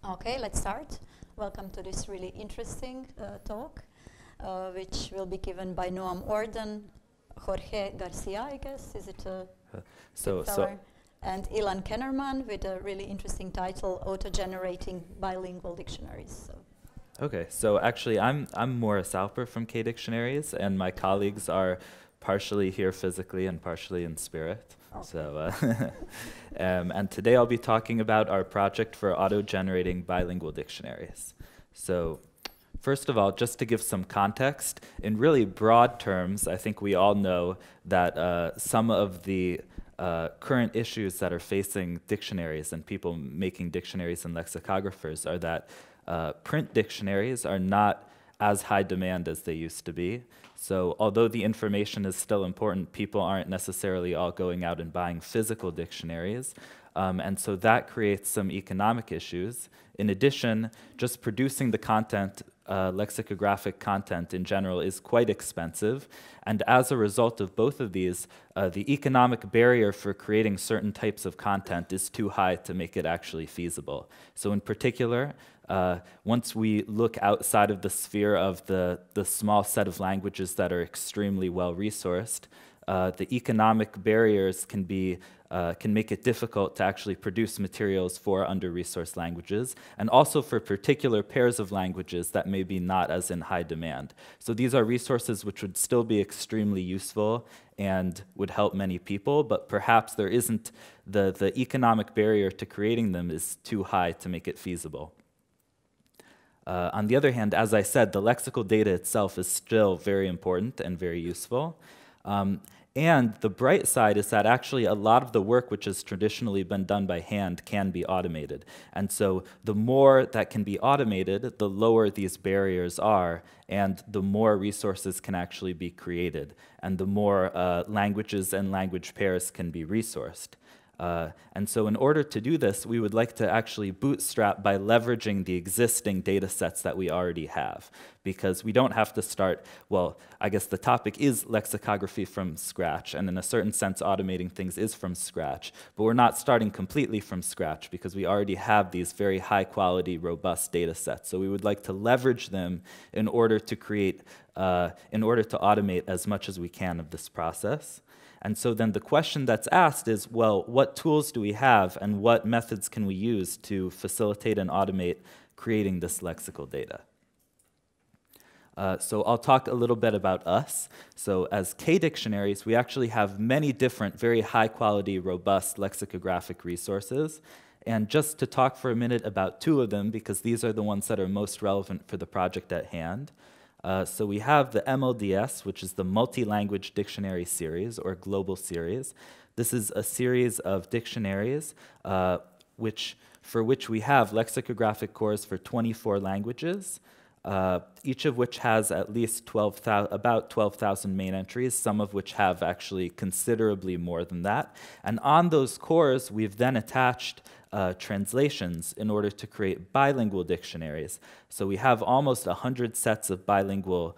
Okay, let's start. Welcome to this really interesting talk, which will be given by Noam Ordan, Jorge Gracia, I guess, is it a and Ilan Kernerman with a really interesting title, Auto-Generating Bilingual Dictionaries. So. Okay, so actually I'm Morris Alper from Dictionaries, and my colleagues are partially here physically and partially in spirit. Okay. So, and today I'll be talking about our project for auto-generating bilingual dictionaries. So, first of all, just to give some context, in really broad terms, I think we all know that some of the current issues that are facing dictionaries and people making dictionaries and lexicographers are that print dictionaries are not as high demand as they used to be. So although the information is still important, people aren't necessarily all going out and buying physical dictionaries. And so that creates some economic issues. In addition, just producing the content, lexicographic content in general, is quite expensive. And as a result of both of these, the economic barrier for creating certain types of content is too high to make it actually feasible. So in particular, once we look outside of the sphere of the small set of languages that are extremely well-resourced, the economic barriers can make it difficult to actually produce materials for under-resourced languages, and also for particular pairs of languages that may be not as in high demand. So these are resources which would still be extremely useful and would help many people, but perhaps there isn't the economic barrier to creating them is too high to make it feasible. On the other hand, as I said, the lexical data itself is still very important and very useful. And the bright side is that actually a lot of the work which has traditionally been done by hand can be automated. And so the more that can be automated, the lower these barriers are, and the more resources can actually be created, and the more languages and language pairs can be resourced. And so in order to do this, we would like to actually bootstrap by leveraging the existing data sets that we already have, because we don't have to start, well, I guess the topic is lexicography from scratch, and in a certain sense, automating things is from scratch, but we're not starting completely from scratch because we already have these very high quality, robust data sets. So we would like to leverage them in order to automate as much as we can of this process. And so then the question that's asked is, well, what tools do we have and what methods can we use to facilitate and automate creating this lexical data? So I'll talk a little bit about us. So as Dictionaries, we actually have many different, very high quality, robust lexicographic resources. And just to talk for a minute about two of them, because these are the ones that are most relevant for the project at hand. So we have the MLDS, which is the Multi-Language Dictionary Series, or Global Series. This is a series of dictionaries for which we have lexicographic cores for 24 languages, each of which has at least about 12,000 main entries, some of which have actually considerably more than that. And on those cores, we've then attached translations in order to create bilingual dictionaries. So we have almost 100 sets of bilingual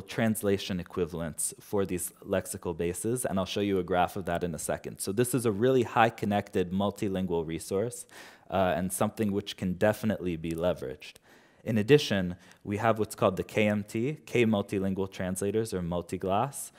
translation equivalents for these lexical bases, and I'll show you a graph of that in a second. So this is a really high-connected multilingual resource and something which can definitely be leveraged. In addition, we have what's called the KMT, K-Multilingual Translators, or Multiglass.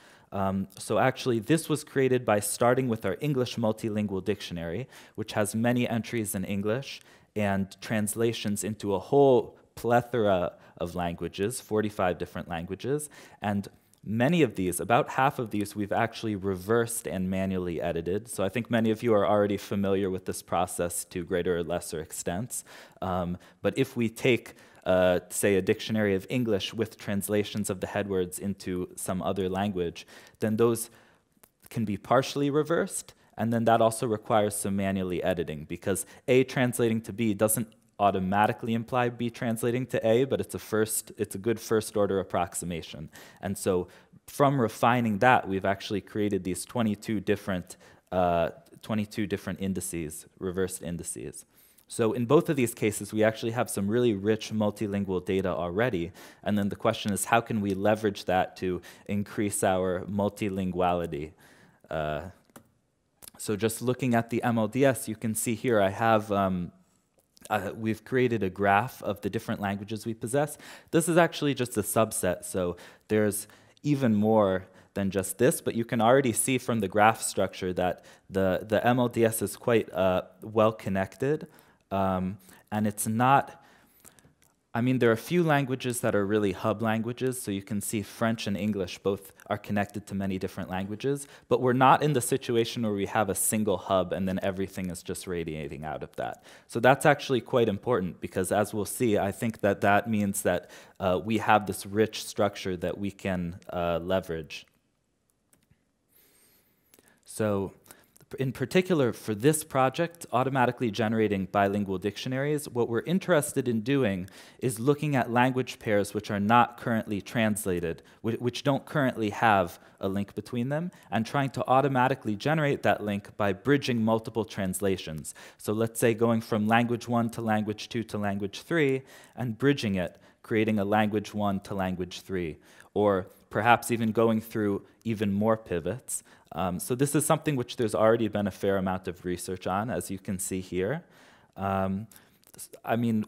So actually, this was created by starting with our English Multilingual Dictionary, which has many entries in English and translations into a whole plethora of languages, 45 different languages. And many of these, about half of these, we've actually reversed and manually edited. So I think many of you are already familiar with this process to greater or lesser extents. But if we take say a dictionary of English with translations of the headwords into some other language, then those can be partially reversed, and then that also requires some manually editing, because A translating to B doesn't automatically imply B translating to A, but it's a good first order approximation. And so from refining that, we've actually created these 22 different indices, reversed indices. So in both of these cases, we actually have some really rich multilingual data already, and then the question is, how can we leverage that to increase our multilinguality? So just looking at the MLDS, you can see here I have we've created a graph of the different languages we possess. This is actually just a subset, so there's even more than just this, but you can already see from the graph structure that the MLDS is quite well connected, and it's not, I mean, there are a few languages that are really hub languages, so you can see French and English both are connected to many different languages, but we're not in the situation where we have a single hub and then everything is just radiating out of that. So that's actually quite important because, as we'll see, I think that that means that we have this rich structure that we can leverage. So, in particular, for this project, automatically generating bilingual dictionaries, what we're interested in doing is looking at language pairs which are not currently translated, which don't currently have a link between them, and trying to automatically generate that link by bridging multiple translations. So let's say going from language 1 to language 2 to language 3, and bridging it, creating a language 1 to language 3, or perhaps even going through even more pivots. So this is something which there's already been a fair amount of research on, as you can see here. I mean,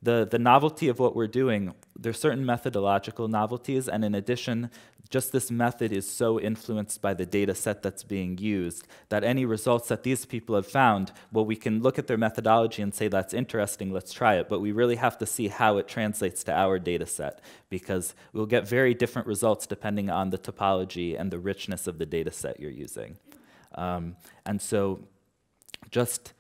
the novelty of what we're doing, there's certain methodological novelties, and in addition, just this method is so influenced by the data set that's being used that any results that these people have found, well, we can look at their methodology and say, that's interesting, let's try it, but we really have to see how it translates to our data set, because we'll get very different results depending on the topology and the richness of the data set you're using. And so just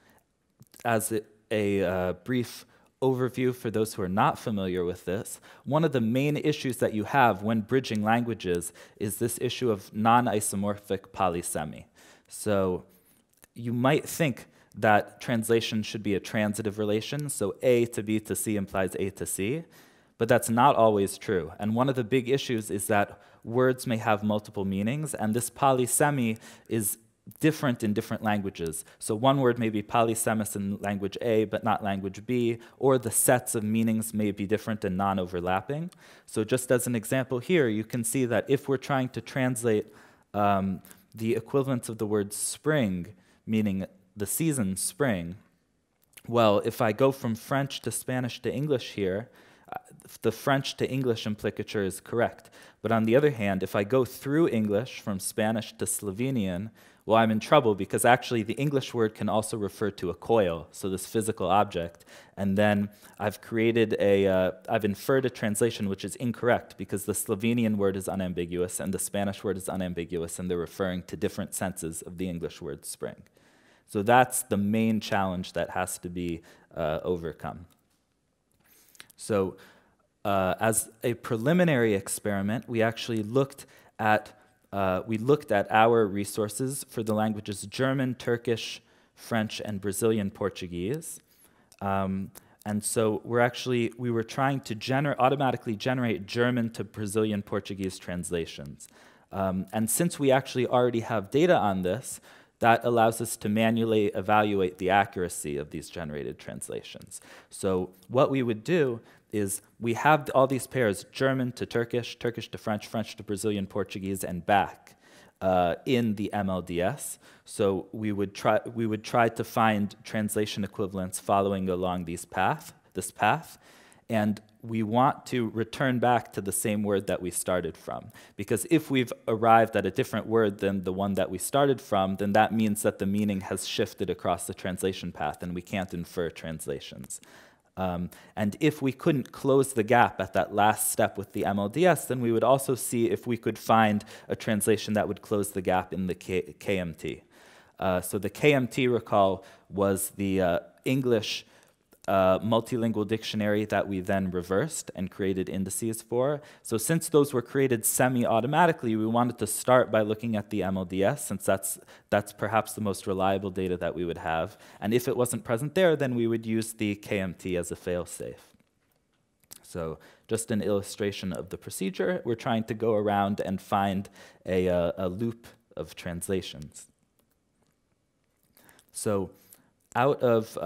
as a brief overview for those who are not familiar with this, one of the main issues that you have when bridging languages is this issue of non-isomorphic polysemy. So you might think that translation should be a transitive relation, so A to B to C implies A to C, but that's not always true. And one of the big issues is that words may have multiple meanings, and this polysemy is different in different languages. So one word may be polysemous in language A, but not language B, or the sets of meanings may be different and non-overlapping. So just as an example here, you can see that if we're trying to translate the equivalent of the word spring, meaning the season spring, well, if I go from French to Spanish to English here, the French to English implicature is correct. But on the other hand, if I go through English from Spanish to Slovenian, well, I'm in trouble because actually the English word can also refer to a coil, so this physical object. And then I've created I've inferred a translation which is incorrect because the Slovenian word is unambiguous and the Spanish word is unambiguous, and they're referring to different senses of the English word spring. So that's the main challenge that has to be overcome. So as a preliminary experiment, we actually looked at our resources for the languages German, Turkish, French, and Brazilian Portuguese. And so we were trying to automatically generate German to Brazilian Portuguese translations. And since we actually already have data on this, that allows us to manually evaluate the accuracy of these generated translations. So what we would do is we have all these pairs, German to Turkish, Turkish to French, French to Brazilian Portuguese, and back in the MLDS. So we would try to find translation equivalents following along this path, and we want to return back to the same word that we started from. Because if we've arrived at a different word than the one that we started from, then that means that the meaning has shifted across the translation path, and we can't infer translations. And if we couldn't close the gap at that last step with the MLDS, then we would also see if we could find a translation that would close the gap in the KMT. So the KMT, recall, was the English multilingual dictionary that we then reversed and created indices for. So since those were created semi-automatically, we wanted to start by looking at the MLDS, since that's perhaps the most reliable data that we would have. And if it wasn't present there, then we would use the KMT as a fail-safe. So just an illustration of the procedure. We're trying to go around and find a loop of translations. So out of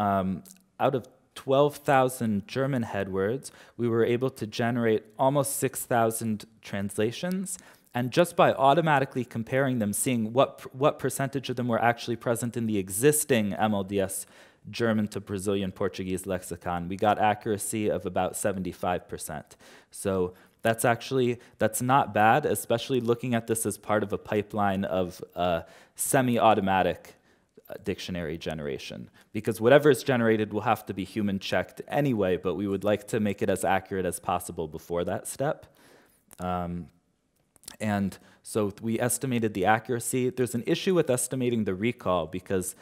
12,000 German headwords, we were able to generate almost 6,000 translations, and just by automatically comparing them, seeing what percentage of them were actually present in the existing MLDS German to Brazilian Portuguese lexicon, we got accuracy of about 75%. So that's not bad, especially looking at this as part of a pipeline of semi-automatic dictionary generation, because whatever is generated will have to be human checked anyway, but we would like to make it as accurate as possible before that step. And so we estimated the accuracy. There's an issue with estimating the recall, because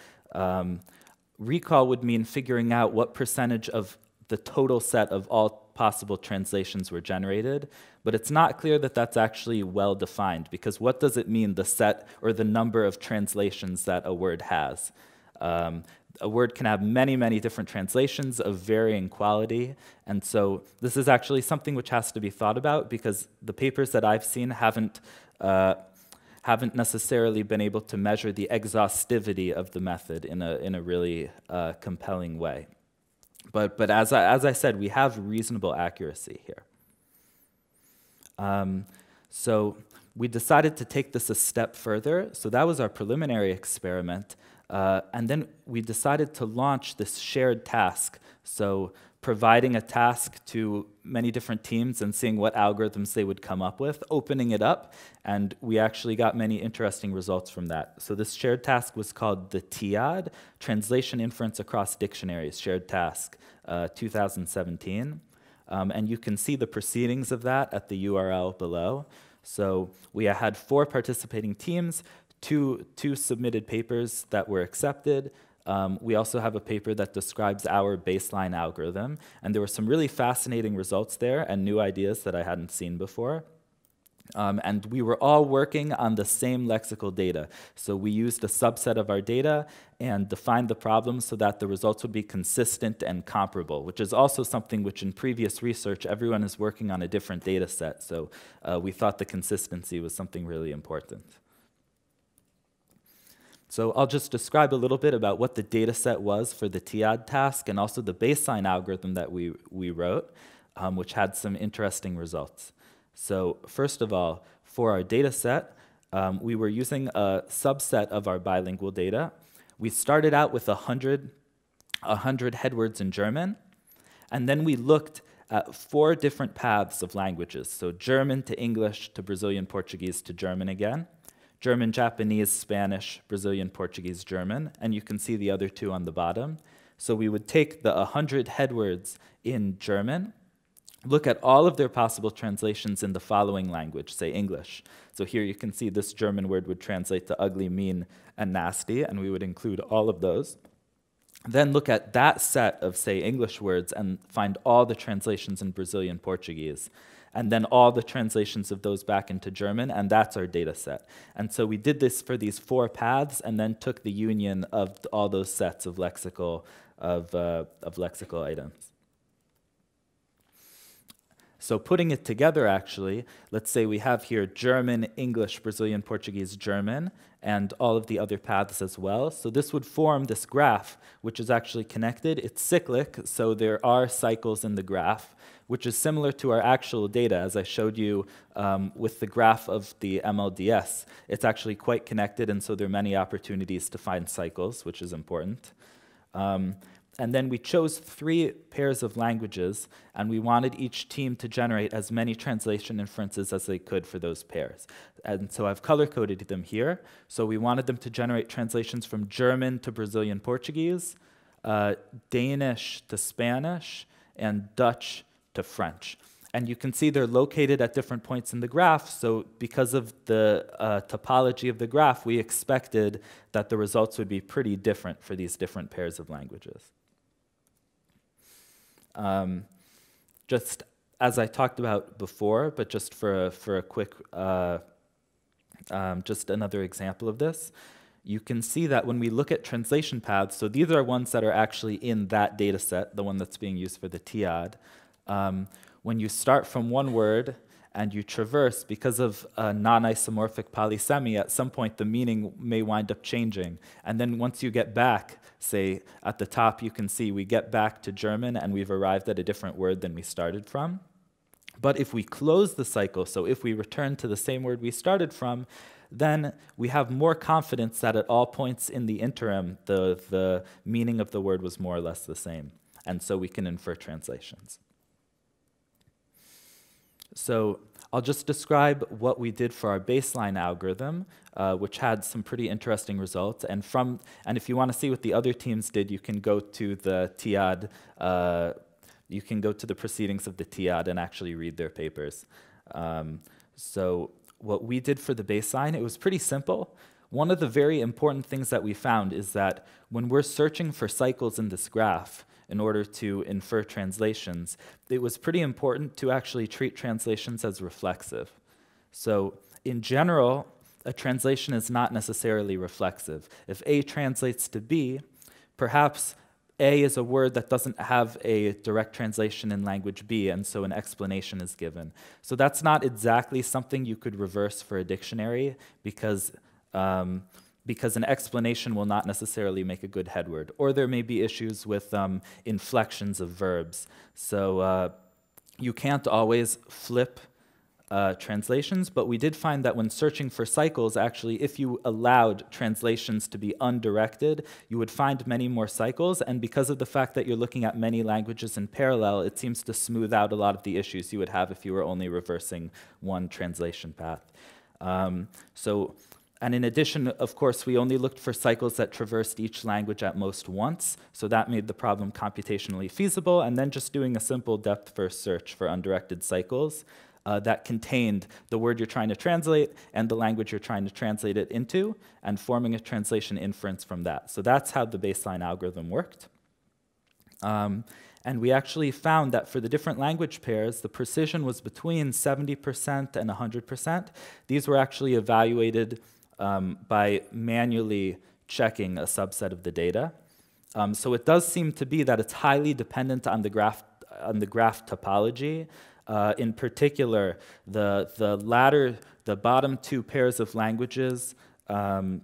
recall would mean figuring out what percentage of the total set of all possible translations were generated, but it's not clear that that's actually well defined, because what does it mean, the set or the number of translations that a word has? A word can have many, many different translations of varying quality, and so this is actually something which has to be thought about, because the papers that I've seen haven't necessarily been able to measure the exhaustivity of the method in a really compelling way. But as I said, we have reasonable accuracy here. So we decided to take this a step further. So that was our preliminary experiment. And then we decided to launch this shared task. So providing a task to many different teams and seeing what algorithms they would come up with, opening it up, and we actually got many interesting results from that. So this shared task was called the TIAD, Translation Inference Across Dictionaries Shared Task, 2017. And you can see the proceedings of that at the URL below. So we had 4 participating teams, two submitted papers that were accepted. We also have a paper that describes our baseline algorithm, and there were some really fascinating results there and new ideas that I hadn't seen before. And we were all working on the same lexical data. So we used a subset of our data and defined the problem so that the results would be consistent and comparable, which is also something which in previous research everyone is working on a different data set. So we thought the consistency was something really important. So I'll just describe a little bit about what the data set was for the TIAD task and also the baseline algorithm that we wrote, which had some interesting results. So first of all, for our data set, we were using a subset of our bilingual data. We started out with 100 headwords in German, and then we looked at 4 different paths of languages. So German to English to Brazilian Portuguese to German again. German, Japanese, Spanish, Brazilian, Portuguese, German, and you can see the other 2 on the bottom. So we would take the 100 headwords in German, look at all of their possible translations in the following language, say English. So here you can see this German word would translate to ugly, mean, and nasty, and we would include all of those. Then look at that set of, say, English words and find all the translations in Brazilian Portuguese, and then all the translations of those back into German, and that's our data set. And so we did this for these 4 paths, and then took the union of all those sets of lexical items. So putting it together, actually, let's say we have here German, English, Brazilian, Portuguese, German, and all of the other paths as well. So this would form this graph, which is actually connected. It's cyclic, so there are cycles in the graph, which is similar to our actual data, as I showed you with the graph of the MLDS. It's actually quite connected, and so there are many opportunities to find cycles, which is important. And then we chose 3 pairs of languages, and we wanted each team to generate as many translation inferences as they could for those pairs. And so I've color-coded them here. So we wanted them to generate translations from German to Brazilian Portuguese, Danish to Spanish, and Dutch to French. And you can see they're located at different points in the graph, so because of the topology of the graph, we expected that the results would be pretty different for these different pairs of languages. Just as I talked about before, but just for a quick, just another example of this, you can see that when we look at translation paths, so these are ones that are actually in that data set, the one that's being used for the TIAD. When you start from one word and you traverse, because of non-isomorphic polysemy, at some point the meaning may wind up changing. And then once you get back, say at the top you can see we get back to German and we've arrived at a different word than we started from. But if we close the cycle, so if we return to the same word we started from, then we have more confidence that at all points in the interim, the meaning of the word was more or less the same. And so we can infer translations. So I'll just describe what we did for our baseline algorithm, which had some pretty interesting results. And if you want to see what the other teams did, you can go to the TIAD, you can go to the proceedings of the TIAD and actually read their papers. So what we did for the baseline, it was pretty simple. One of the very important things that we found is that when we're searching for cycles in this graph in order to infer translations, it was pretty important to actually treat translations as reflexive. So in general, a translation is not necessarily reflexive. If A translates to B, perhaps A is a word that doesn't have a direct translation in language B, and so an explanation is given. So that's not exactly something you could reverse for a dictionary, because an explanation will not necessarily make a good head word. Or there may be issues with inflections of verbs. So you can't always flip translations, but we did find that when searching for cycles, actually, if you allowed translations to be undirected, you would find many more cycles, and because of the fact that you're looking at many languages in parallel, it seems to smooth out a lot of the issues you would have if you were only reversing one translation path. And in addition, of course, we only looked for cycles that traversed each language at most once, so that made the problem computationally feasible, and then just doing a simple depth-first search for undirected cycles that contained the word you're trying to translate and the language you're trying to translate it into, and forming a translation inference from that. So that's how the baseline algorithm worked. And we actually found that for the different language pairs, the precision was between 70% and 100%. These were actually evaluated by manually checking a subset of the data. So it does seem to be that it's highly dependent on the graph topology. In particular, the bottom two pairs of languages, the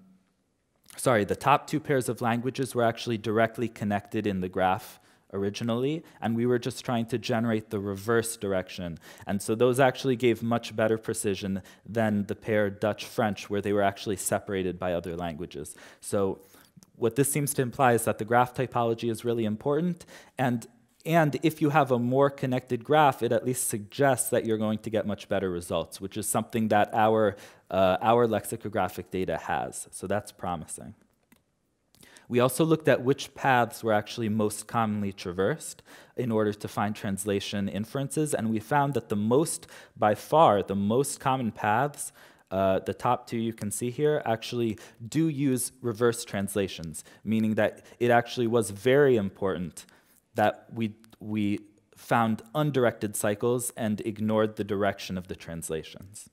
top two pairs of languages were actually directly connected in the graph originally, and we were just trying to generate the reverse direction. And so those actually gave much better precision than the pair Dutch-French, where they were actually separated by other languages. So what this seems to imply is that the graph typology is really important, and if you have a more connected graph, it at least suggests that you're going to get much better results, which is something that our lexicographic data has. So that's promising. We also looked at which paths were actually most commonly traversed in order to find translation inferences, and we found that by far, the most common paths, the top two you can see here, actually do use reverse translations, meaning that it actually was very important that we found undirected cycles and ignored the direction of the translations.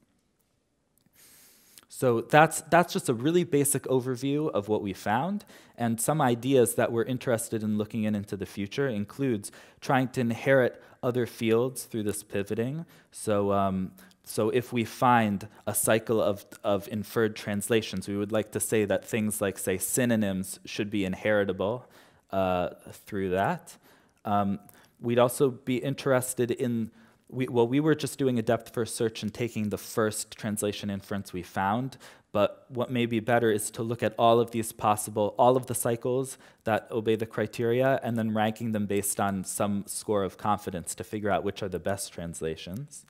So that's just a really basic overview of what we found, and some ideas that we're interested in looking into the future includes trying to inherit other fields through this pivoting. So if we find a cycle of inferred translations, we would like to say that things like, say, synonyms should be inheritable through that. We'd also be interested in, we were just doing a depth-first search and taking the first translation inference we found, but what may be better is to look at all of the cycles that obey the criteria, and then ranking them based on some score of confidence to figure out which are the best translations.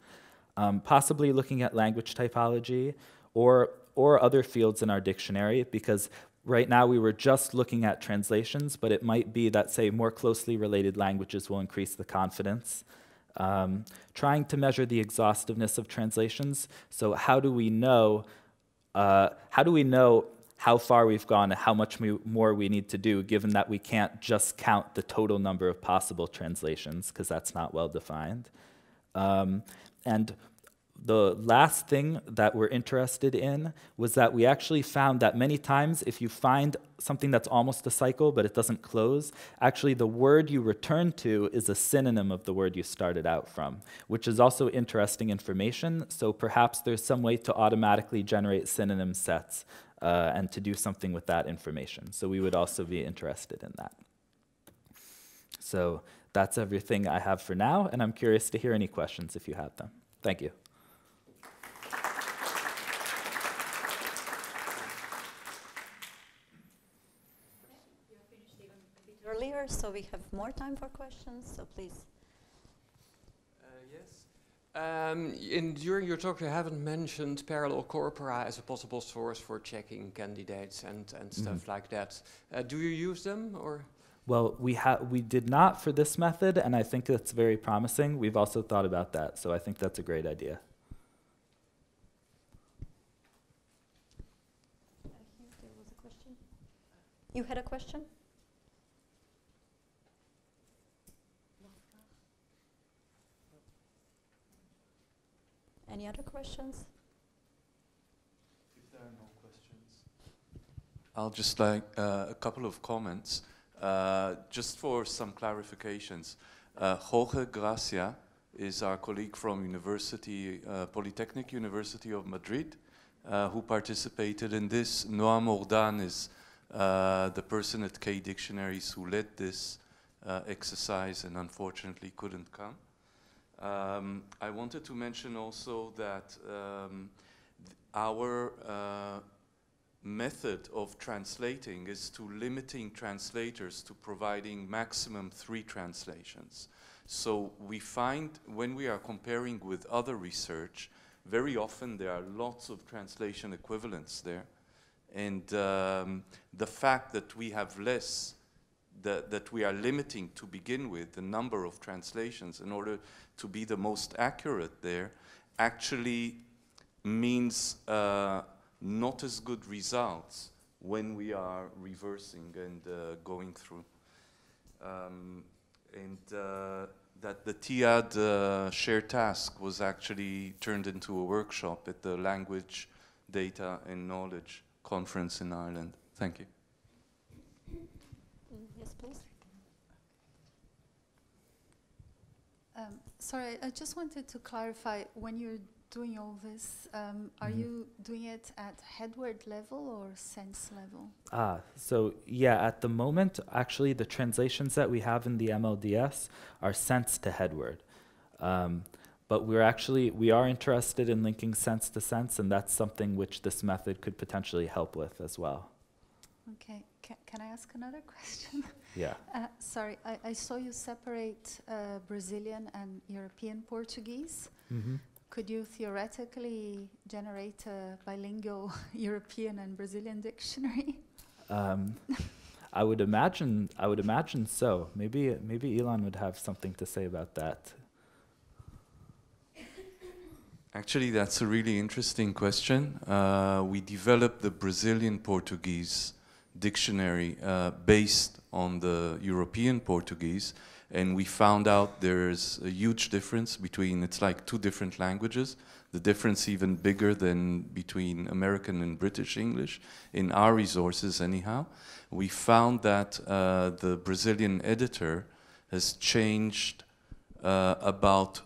Possibly looking at language typology or other fields in our dictionary, because right now we were just looking at translations, but it might be that, say, more closely related languages will increase the confidence. Trying to measure the exhaustiveness of translations. So how do we know how far we've gone and how much more we need to do, given that we can't just count the total number of possible translations, because that's not well defined. And the last thing that we're interested in was that we actually found that many times if you find something that's almost a cycle but it doesn't close, actually the word you return to is a synonym of the word you started out from, which is also interesting information. So perhaps there's some way to automatically generate synonym sets and to do something with that information. So we would also be interested in that. So that's everything I have for now, and I'm curious to hear any questions if you have them. Thank you. earlier, so we have more time for questions, so please. Yes. During your talk, you haven't mentioned parallel corpora as a possible source for checking candidates and stuff like that. Do you use them, or? Well, we did not for this method, and I think that's very promising. We've also thought about that, so I think that's a great idea. I think there was a question. You had a question? Any other questions? If there are no questions, I'll just like a couple of comments. Just for some clarifications, Jorge Gracia is our colleague from Polytechnic University of Madrid, who participated in this. Noam Ordan is the person at Dictionaries who led this exercise and unfortunately couldn't come. I wanted to mention also that our method of translating is to limiting translators to providing maximum 3 translations. So we find when we are comparing with other research, very often there are lots of translation equivalents there. And the fact that we have less, that we are limiting to begin with the number of translations in order to be the most accurate there, actually means not as good results when we are reversing and going through. That the TIAD shared task was actually turned into a workshop at the Language, Data and Knowledge Conference in Ireland. Thank you. Yes, please. Sorry, I just wanted to clarify, when you're doing all this, are you doing it at headword level or sense level? So yeah, at the moment, actually the translations that we have in the MLDS are sense to headword. But we are interested in linking sense to sense, and that's something which this method could potentially help with as well. Okay, can I ask another question? Yeah. Sorry, I saw you separate Brazilian and European Portuguese. Could you theoretically generate a bilingual European and Brazilian dictionary? I would imagine so. Maybe Ilan would have something to say about that. Actually, that's a really interesting question. We developed the Brazilian Portuguese dictionary based on the European Portuguese, and we found out there's a huge difference between, it's like 2 different languages, the difference even bigger than between American and British English, in our resources anyhow. We found that the Brazilian editor has changed about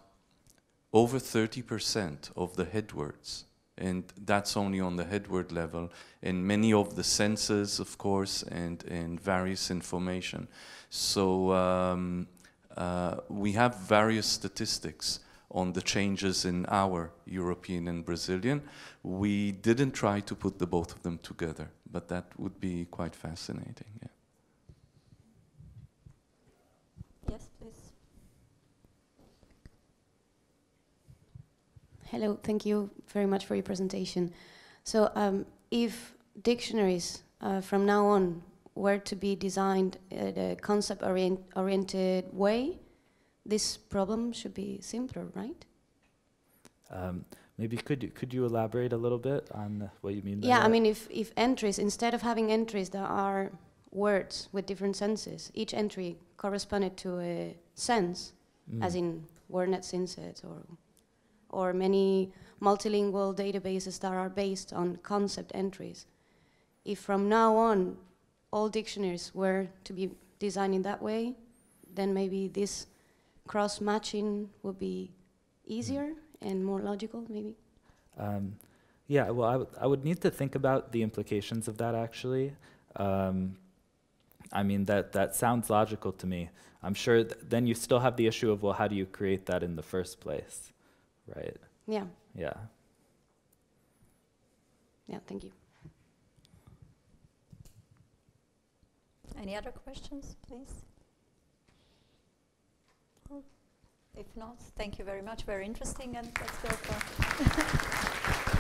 over 30% of the headwords, and that's only on the headword level, and many of the senses, of course, and various information. So we have various statistics on the changes in our European and Brazilian. We didn't try to put the both of them together, but that would be quite fascinating. Yeah. Yes, please. Hello, thank you very much for your presentation. So if dictionaries from now on were to be designed in a concept-oriented way, this problem should be simpler, right? Maybe could you elaborate a little bit on what you mean by that? Yeah, I mean, if entries, instead of having entries that are words with different senses, each entry corresponded to a sense, as in WordNet synsets or many multilingual databases that are based on concept entries. If from now on all dictionaries were to be designed in that way, then maybe this cross-matching would be easier and more logical, maybe? Yeah, well, I would need to think about the implications of that, actually. I mean, that sounds logical to me. I'm sure then you still have the issue of, well, how do you create that in the first place, right? Yeah. Yeah. Yeah, thank you. Any other questions, please? Well, if not, thank you very much. Very interesting, and let's go for